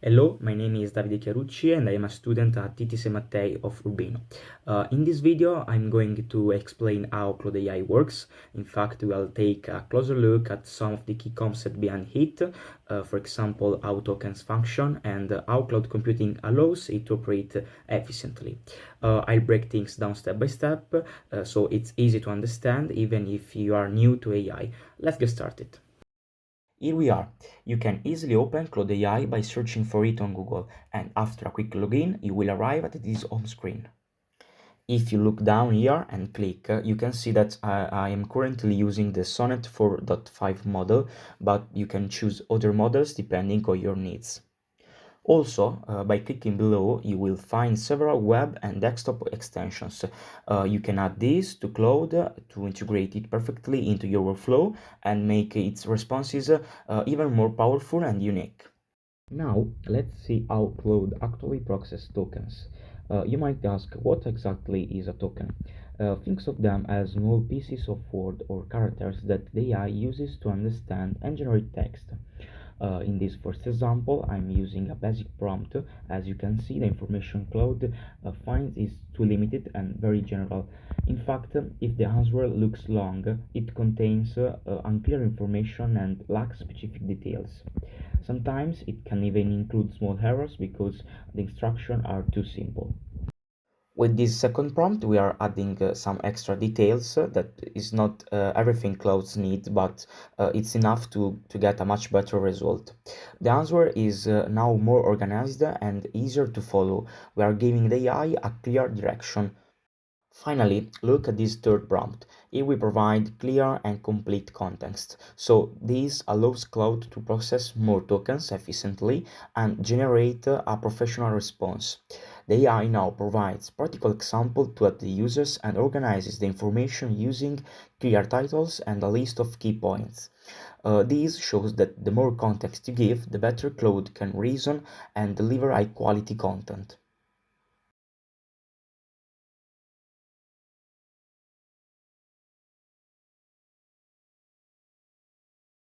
Hello, my name is Davide CHIARUCCI and I am a student at TTC Mattei of Urbino. In this video, I'm going to explain how ClaudeAI works. In fact, we'll take a closer look at some of the key concepts behind it, for example, how tokens function and how cloud computing allows it to operate efficiently. I'll break things down step by step, so it's easy to understand even if you are new to AI. Let's get started. Here we are. You can easily open ClaudeAI by searching for it on Google, and after a quick login, you will arrive at this home screen. If you look down here and click, you can see that I am currently using the Sonnet 4.5 model, but you can choose other models depending on your needs. Also, by clicking below, you will find several web and desktop extensions. You can add these to Claude to integrate it perfectly into your workflow and make its responses even more powerful and unique. Now, let's see how Claude actually processes tokens. You might ask, what exactly is a token? Think of them as small pieces of word or characters that the AI uses to understand and generate text. In this first example, I'm using a basic prompt. As you can see, the information Claude finds is too limited and very general. In fact, if the answer looks long, it contains unclear information and lacks specific details. Sometimes it can even include small errors because the instructions are too simple. With this second prompt, we are adding some extra details that is not everything clouds need, but it's enough to get a much better result. The answer is now more organized and easier to follow. We are giving the AI a clear direction. Finally, look at this third prompt. Here we provide clear and complete context. So this allows Cloud to process more tokens efficiently and generate a professional response. The AI now provides practical examples to the users and organizes the information using clear titles and a list of key points. This shows that the more context you give, the better Cloud can reason and deliver high quality content.